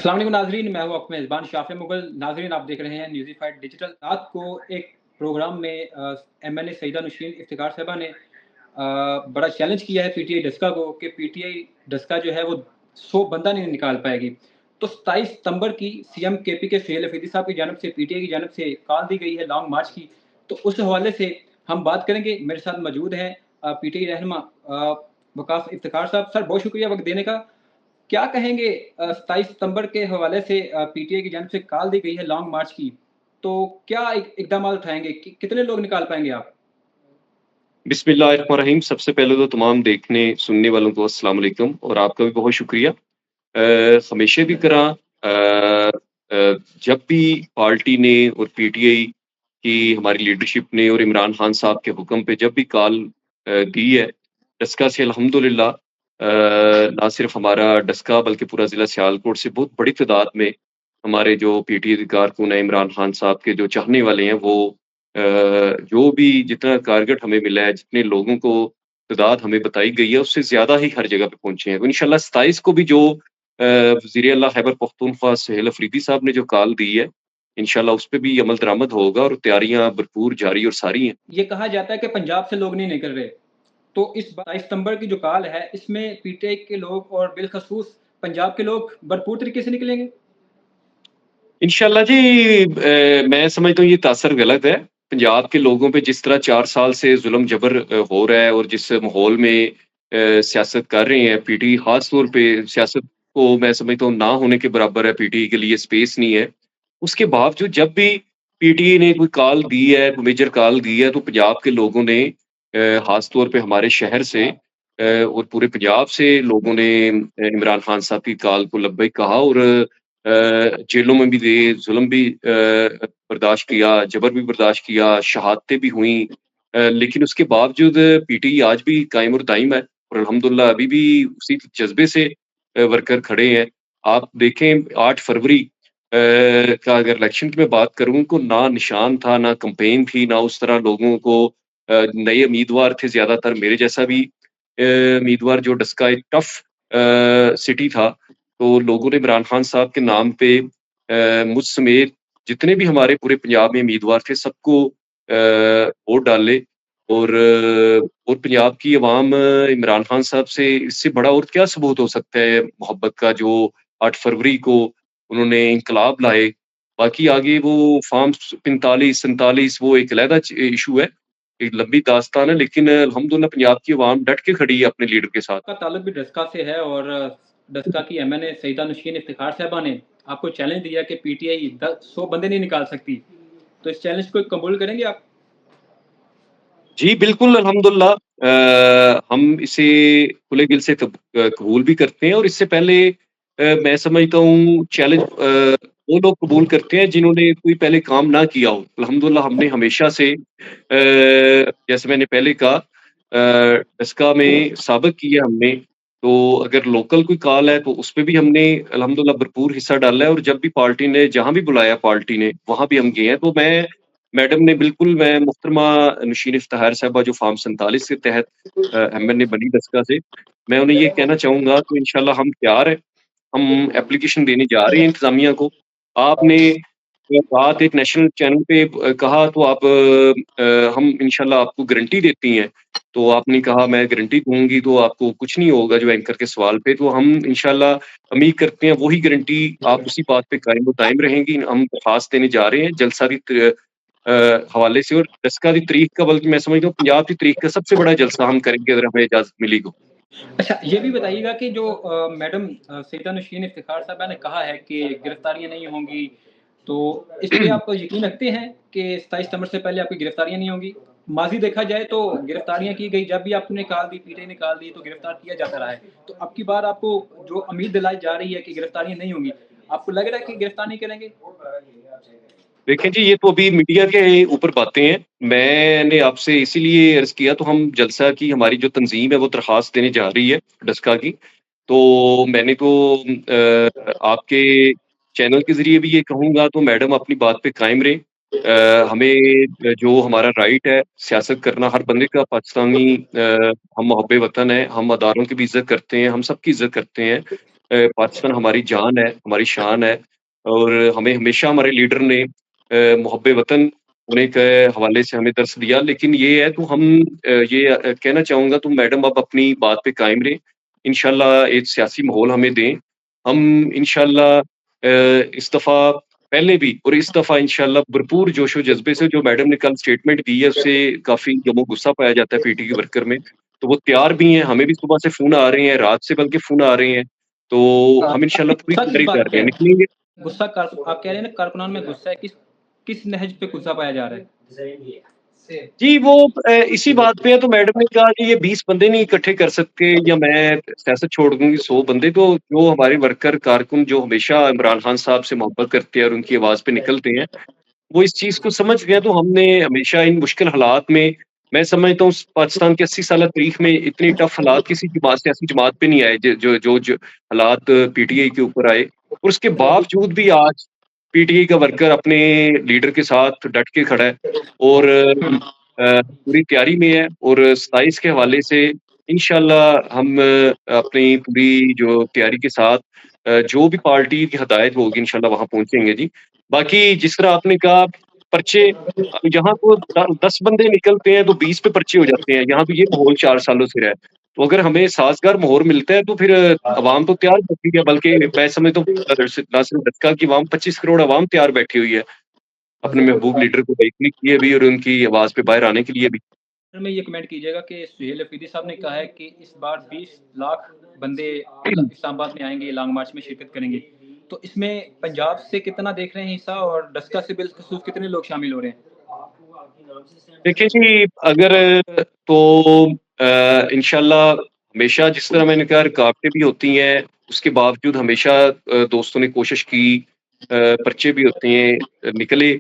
अस्सलाम वालेकुम नाज़रीन, मैं हूँ आपका मेज़बान शाफ़े मुग़ल। नाज़रीन, आप देख रहे हैं न्यूज़ीफ़ाइड डिजिटल। रात को एक प्रोग्राम में एमएनए सईदा नौशीन इफ्तिख़ार साहिबा ने बड़ा चैलेंज किया है पीटीआई डस्का को कि पीटीआई डस्का जो है वो 100 बंदा नहीं निकाल पाएगी। तो 27 सितंबर की सीएम केपी के सुहेल अफरीदी साहब की जानब से पीटीआई की जानब से कॉल दी गई है लॉन्ग मार्च की। तो उस हवाले से हम बात करेंगे। मेरे साथ मौजूद हैं पीटीआई रहनुमा वक़ास इफ्तिख़ार साहब। सर, बहुत शुक्रिया वक़्त देने का। क्या कहेंगे 27 सितंबर के हवाले से पीटीआई की जानिब से कॉल दी गई है लॉन्ग मार्च की, तो क्या इकदामात उठाएँगे? कितने लोग निकाल पाएँगे आप? बिस्मिल्लाहिर्रहमानिर्रहीम। सबसे पहले तो तमाम देखने सुनने वालों को अस्सलाम वालेकुम और आपका भी बहुत शुक्रिया। हमेशा की तरह जब भी पार्टी ने और पीटीआई की हमारी लीडरशिप ने और इमरान खान साहब के हुक्म पे जब भी कॉल दी है, डस्का से अल्हम्दुलिल्लाह ना सिर्फ हमारा डस्का बल्कि पूरा ज़िला सियालकोट से बहुत बड़ी तादाद में हमारे जो पीटीआई के कारकुन हैं, इमरान खान साहब के जो चाहने वाले हैं वो जो भी जितना टारगेट हमें मिला है, जितने लोगों को तादाद हमें बताई गई है, उससे ज़्यादा ही हर जगह पे पहुँचे हैं। तो इंशाअल्लाह 27 को भी जो वज़ीर आला खैबर पख्तूनख्वा सुहेल अफरीदी साहब ने जो कॉल दी है, इंशाअल्लाह उस पे भी अमल दरामद होगा और तैयारियाँ भरपूर जारी और सारी हैं। ये कहा जाता है कि पंजाब से लोग नहीं निकल रहे, तो इस 22 सितंबर की जो कॉल है, इसमें पीटीआई के लोग और बिलख़सूस पंजाब के लोग भरपूर तरीके से निकलेंगे? इंशाअल्लाह जी मैं समझता हूँ ये तासर गलत है। पंजाब के लोगों पे जिस तरह 4 साल से ज़ुल्म जबर हो रहा है और जिस माहौल में सियासत कर रहे हैं पीटीआई ख़ास तौर पे सियासत को मैं समझता हूँ ना होने के बराबर है, पीटीआई के लिए स्पेस नहीं है। उसके बावजूद जब भी पीटीआई ने कोई कॉल दी है, कोई मेजर कॉल दी है तो पंजाब के लोगों ने ख़ास तौर पे हमारे शहर से और पूरे पंजाब से लोगों ने इमरान खान साहब की कॉल को लब्बैक कहा और जेलों में भी गए, ज़ुल्म भी बर्दाश्त किया, जबर भी बर्दाश्त किया, शहादतें भी हुईं। लेकिन उसके बावजूद पीटीआई आज भी कायम और दाइम है और अल्हम्दुलिल्लाह अभी भी उसी जज़्बे से वर्कर खड़े हैं। आप देखें 8 फरवरी का अगर इलेक्शन की मैं बात करूँ तो ना निशान था, ना कैम्पेन थी, ना उस तरह लोगों को नए उम्मीदवार थे ज़्यादातर मेरे जैसा भी उम्मीदवार जो डस्का एक टफ सिटी था, तो लोगों ने इमरान खान साहब के नाम पे मुझ समेत जितने भी हमारे पूरे पंजाब में उम्मीदवार थे सबको वोट डाले और पंजाब की अवाम इमरान खान साहब से इससे बड़ा और क्या सबूत हो सकता है मोहब्बत का जो 8 फरवरी को उन्होंने इन्कलाब लाए। बाकी आगे वो फ़ॉर्म 45-47 वो एक अलहदा इश्यू है, एक लंबी दास्तान है लेकिन अल्हम्दुलिल्लाह पंजाब की अवाम डट के खड़ी है अपने लीडर के साथ। आपका ताल्लुक भी डस्का से है और डस्का की एमएनए सईदा नौशीन इफ्तिखार साहिबा ने आपको चैलेंज दिया कि पीटीआई 100 बंदे नहीं निकाल सकती। तो इस चैलेंज को कबूल करेंगे आप? जी, बिल्कुल अल्हम्दुलिल्लाह हम इसे खुले दिल से कबूल भी करते हैं और इससे पहले मैं समझता हूँ चैलेंज वो लोग कबूल करते हैं जिन्होंने कोई पहले काम ना किया हो। अल्हम्दुलिल्लाह हमने हमेशा से जैसे मैंने पहले कहा डस्का में साबित किया हमने, तो अगर लोकल कोई कॉल है तो उसपे भी हमने अल्हम्दुलिल्लाह भरपूर हिस्सा डाला है और जब भी पार्टी ने जहाँ भी बुलाया पार्टी ने, वहाँ भी हम गए हैं। तो मैडम ने बिल्कुल मैं मोहतरमा नौशीन इफ्तिखार साहिबा जो फ़ॉर्म 47 के तहत एमएनए बनी डस्का से, मैं उन्हें ये कहना चाहूँगा कि इंशाअल्लाह हम तैयार हैं। हम एप्लीकेशन देने जा रहे हैं इंतज़ामिया को। आपने बात एक नेशनल चैनल पे कहा तो आप हम इंशाअल्लाह आपको गारंटी देती हैं। तो आपने कहा मैं गारंटी दूँगी तो आपको कुछ नहीं होगा जो एंकर के सवाल पे, तो हम इंशाअल्लाह उम्मीद करते हैं वही गारंटी आप उसी बात पे कायम और दाइम रहेंगी। हम दरख़्वास्त देने जा रहे हैं जलसा की हवाले से और डस्का की तारीख का बल्कि मैं समझता हूँ पंजाब की तारीख का सबसे बड़ा जलसा हम करेंगे अगर हमें इजाज़त मिली तो। अच्छा, ये भी बताइएगा कि जो मैडम सईदा नौशीन इफ्तिखार साहिबा ने कहा है कि गिरफ्तारियाँ नहीं होंगी, तो इस पे आप यकीन रखते हैं कि 27 सितंबर से पहले आपकी गिरफ्तारियाँ नहीं होंगी? माज़ी देखा जाए तो गिरफ्तारियाँ की गई, जब भी आपने कॉल दी, पीटीआई ने कॉल दी तो गिरफ्तार किया जाता रहा है। तो अब की बार आपको जो उम्मीद दिलाई जा रही है कि गिरफ्तारियाँ नहीं होंगी, आपको लग रहा है कि गिरफ्तार नहीं करेंगे? देखें जी, ये तो अभी मीडिया के ऊपर बातें हैं। मैंने आपसे इसीलिए अर्ज़ किया तो हम जलसा की हमारी जो तंज़ीम है वो दरख़्वास्त देने जा रही है डस्का की। तो मैंने तो आपके चैनल के ज़रिए भी ये कहूँगा तो मैडम अपनी बात पे कायम रहें। हमें जो हमारा राइट है सियासत करना हर बंदे का पाकिस्तानी हम मुहब्बे वतन हैं, हम अदारों की भी इज़्ज़त करते हैं, हम सबकी इज़्ज़त करते हैं। पाकिस्तान हमारी जान है, हमारी शान है और हमें हमेशा हमारे लीडर ने मुहब्बे वतन होने के हवाले से हमें दर्स दिया। लेकिन ये है तो हम ये कहना चाहूँगा तो मैडम आप अपनी बात पे कायम रहें। इंशाल्लाह एक सियासी माहौल हमें दें। हम इंशाल्लाह इस दफ़ा पहले भी और इस दफ़ा इंशाल्लाह भरपूर जोश-ओ-जज़्बे से जो मैडम ने कल स्टेटमेंट दी है, उससे काफ़ी गम-ओ-गुस्सा पाया जाता है पीटी के वर्कर में। तो वो तैयार भी हैं, हमें भी सुबह से फ़ोन आ रहे हैं, रात से बल्कि फ़ोन आ रहे हैं। तो हम इंशाल्लाह पूरी गुस्सा किस तैयारी बात कर पे रहे हैं, है? निकलेंगे। गुस्सा कार आप कह रहे हैं ना कारकुनान में गुस्सा है, किस किस नहज पे गुस्सा पाया जा रहा है? जी, वो इसी बात पे है तो मैडम ने कहा कि ये 20 बंदे नहीं इकट्ठे कर सकते या मैं सियासत छोड़ दूँगी 100 बंदे। तो जो हमारे वर्कर कारकुन जो हमेशा इमरान खान साहब से मोहब्बत करते हैं और उनकी आवाज़ पे निकलते हैं, वो इस चीज़ को समझ गए। तो हमने हमेशा इन मुश्किल हालात में मैं समझता हूँ पाकिस्तान के 80 साला तारीख में इतनी टफ हालात किसी जमात सियासी जमात पे नहीं आए ज जो जो जो हालात पीटीआई के ऊपर आए। और उसके बावजूद भी आज पीटीआई का वर्कर अपने लीडर के साथ डट के खड़ा है और हुँ। पूरी तैयारी में है और 27 के हवाले से इंशाल्लाह हम अपनी पूरी जो तैयारी के साथ जो भी पार्टी की हदायत होगी इंशाल्लाह वहाँ पहुँचेंगे जी। बाकी जिस तरह आपने कहा पर्चे यहाँ तो 10 बंदे निकलते हैं तो 20 पे पर्चे हो जाते हैं। यहाँ तो ये माहौल 4 सालों से रहा है। तो अगर हमें साज़गार माहौल मिलता है तो फिर अवाम तो तैयार बैठी है, बल्कि मैं समझता हूँ ना सिर्फ दरगाह की अवाम 25 करोड़ अवाम तैयार बैठी हुई है, अपने महबूब लीडर को देखने के लिए भी और उनकी आवाज़ पे बाहर आने के लिए भी। सर में ये कमेंट कीजिएगा कि सुहेल अफरीदी साहब ने कहा है कि इस बार 20 लाख बंदे इस्लामाबाद में आएँगे, लॉन्ग मार्च में शिरकत करेंगे। तो इसमें पंजाब से कितना देख रहे हैं हिस्सा और डस्का से बिलखसूस कितने लोग शामिल हो रहे हैं? देखिए जी, अगर तो इंशाल्लाह हमेशा जिस तरह मैंने कहा रुकावटें भी होती हैं, उसके बावजूद हमेशा दोस्तों ने कोशिश की पर्चे भी होते हैं निकले।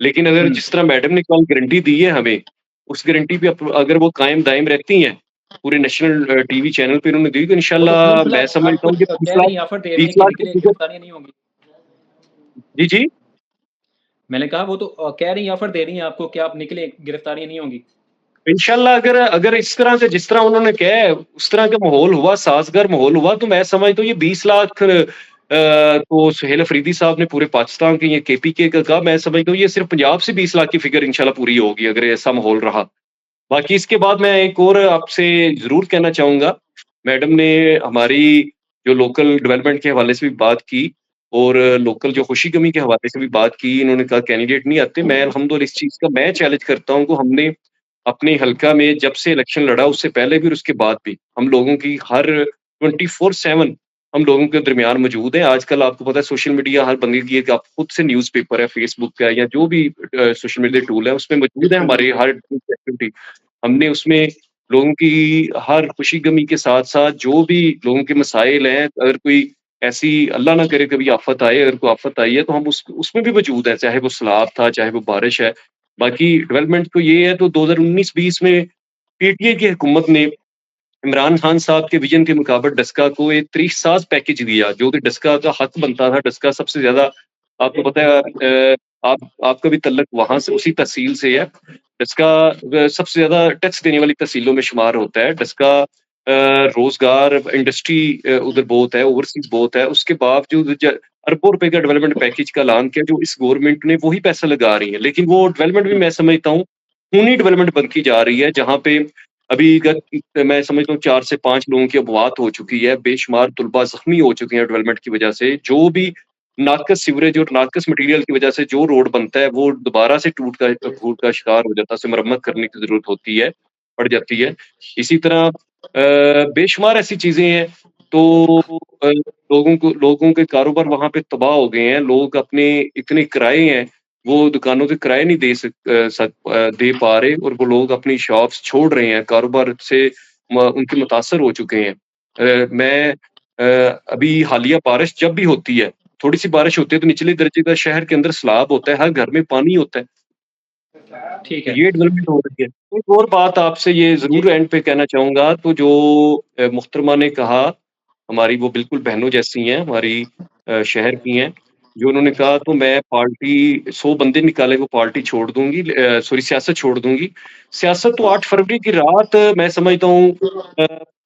लेकिन अगर हुँ। जिस तरह मैडम ने कल गारंटी दी है हमें, उस गारंटी पे अगर वो कायम दायम रहती हैं, पूरे नेशनल टीवी चैनल पे उन्होंने दी तो वो तो इंशाल्लाह प्रूफ मैं समझता आपको हूँ कि कह रही हैं, ऑफर दे रही 20 हैं कि लाख की निकले, फिगर गिरफ्तारियाँ नहीं होंगी। जी, जी। मैंने कहा वो तो कह रही हैं, ऑफर दे रही हैं आपको कि आप निकले, गिरफ्तारियाँ नहीं होंगी। इंशाल्लाह अगर अगर इस तरह से जिस तरह उन्होंने कहा है, उस तरह का माहौल हुआ, साज़गार माहौल हुआ, तो मैं समझता हूँ ये 20 लाख तो सुहेल अफरीदी साहब ने पूरे पाकिस्तान के ये केपीके का कहा, मैं समझता हूँ ये सिर्फ़ पंजाब से 20 लाख की फ़िगर इंशाल्लाह पूरी होगी, अगर ऐसा माहौल रहा। बाकी इसके बाद मैं एक और आपसे ज़रूर कहना चाहूँगा, मैडम ने हमारी जो लोकल डेवलपमेंट के हवाले से भी बात की और लोकल जो खुशी-गमी के हवाले से भी बात की। इन्होंने कहा कैंडिडेट नहीं आते, मैं अल्हम्दुलिल्लाह इस चीज़ का मैं चैलेंज करता हूँ कि हमने अपने हलका में जब से इलेक्शन लड़ा उससे पहले भी और उसके बाद भी, हम लोगों की हर 24/7 हम लोगों के दरमियान मौजूद हैं। आजकल आपको पता है सोशल मीडिया हर बंदे की एक आप खुद से न्यूज़पेपर है, फेसबुक का है या जो भी सोशल मीडिया टूल है, उसमें मौजूद है हमारे हर एक्टिविटी। हमने उसमें लोगों की हर खुशी-गमी के साथ-साथ जो भी लोगों के मसाइल हैं, अगर कोई ऐसी अल्लाह ना करे कभी आफ़त आए, अगर कोई आफ़त आई है तो हम उसमें भी मौजूद हैं, चाहे वो सैलाब था, चाहे वो बारिश है। बाकी डेवलपमेंट तो ये है तो 2019-20 में पीटीआई की हुकूमत ने इमरान खान साहब के विज़न के मुताबिक डस्का को एक तरीक़-साज़ पैकेज दिया, जो कि डस्का का हक बनता था। डस्का सबसे ज़्यादा आपको पता है आपका भी तल्लुक वहाँ से उसी तहसील से है। डस्का सबसे ज़्यादा टैक्स देने वाली तहसीलों में शुमार होता है। डस्का रोज़गार, इंडस्ट्री उधर बहुत है, ओवरसीज़ बहुत है। उसके बावजूद अरबों रुपए का डेवलपमेंट पैकेज का ऐलान किया, जो इस गवर्नमेंट ने वही पैसा लगा रही है। लेकिन वो डेवलपमेंट भी मैं समझता हूँ, खूनी डेवलपमेंट बनती जा रही है, जहाँ पे अभी मैं समझता हूँ 4 से 5 लोगों की अब मौत हो चुकी है, बेशुमार तुलबा ज़ख्मी हो चुके हैं डेवलपमेंट की वजह से। जो भी नाक़स सीवरेज और नाक़स मटीरियल की वजह से जो रोड बनता है, वो दोबारा से टूट का शिकार हो जाता है, उसे मरम्मत करने की ज़रूरत होती है, पड़ जाती है। इसी तरह बेशुमार ऐसी चीज़ें हैं, तो लोगों के कारोबार वहाँ पे तबाह हो गए हैं। लोग अपने इतने किराए हैं, वो दुकानों के किराए नहीं दे पा रहे और वो लोग अपनी शॉप्स छोड़ रहे हैं, कारोबार से उनके मुतासर हो चुके हैं। मैं अभी हालिया बारिश जब भी होती है, थोड़ी-सी बारिश होती है तो निचले दर्जे का शहर के अंदर सैलाब होता है, हर घर में पानी होता है। ठीक तो है। ये डेवलपमेंट हो रही है। एक और बात आपसे ये जी। ज़रूर एंड पे कहना चाहूँगा, तो जो मुहतरमा ने कहा, हमारी वो बिल्कुल बहनों जैसी हैं, हमारी शहर की हैं। जो उन्होंने कहा तो मैं पार्टी 100 बंदे निकाले वो पार्टी छोड़ दूँगी सॉरी सियासत छोड़ दूँगी। सियासत तो 8 फरवरी की रात मैं समझता हूँ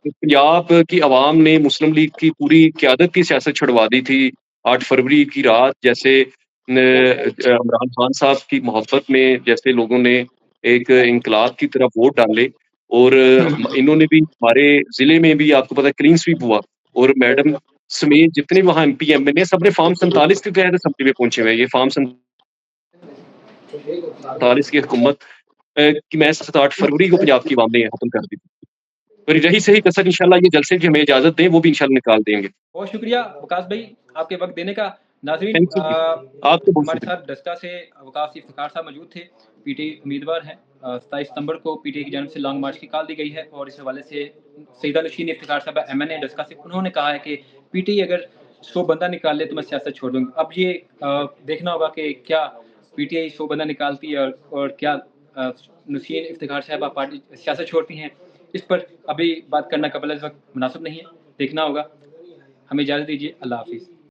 पंजाब की अवाम ने मुस्लिम लीग की पूरी क़यादत की सियासत छुड़वा दी थी। 8 फरवरी की रात जैसे इमरान खान साहब की मोहब्बत में जैसे लोगों ने एक इन्कलाब की तरह वोट डाले और इन्होंने भी हमारे ज़िले में भी आपको पता है क्लीन स्वीप हुआ और मैडम समेत जितने वहाँ एमपी, एमएलए सबने फ़ॉर्म 47 के तहत असेंबली में पहुँचे हुए हैं। ये फ़ॉर्म 47 की हुकूमत की मैं 7-8 फरवरी को पंजाब की अवाम ने खत्म कर दी थी। और रही सही कसर इंशाल्लाह ये जलसे की हमें इजाज़त दें, वो भी इंशाल्लाह निकाल देंगे। बहुत शुक्रिया वकास भाई आपके वक़्त देने का। नाज़रीन थैंक यू जी। आपको बहुत हमारे शुक्रिया। साथ डस्का से वकास इफ्तिखार साहब मौजूद थे, पीटीआई उम्मीदवार हैं। 27 सितंबर को पीटीआई की जानिब से लॉन्ग मार्च की कॉल दी गई है और इस हवाले से सईदा नशीन इफ्तिखार साहब एमएनए डस्का से उन्होंने कहा है कि पीटीआई अगर 100 बंदा निकाल ले तो मैं सियासत छोड़ दूँगी। अब ये देखना होगा कि क्या पीटीआई 100 बंदा निकालती है और क्या नशीन इफ्तिखार साहबा पार्टी सियासत छोड़ती हैं, इस पर अभी बात करना कबल इस वक़्त मुनासिब नहीं है, देखना होगा। हमें इजाज़त दीजिए, अल्लाह हाफ़िज़।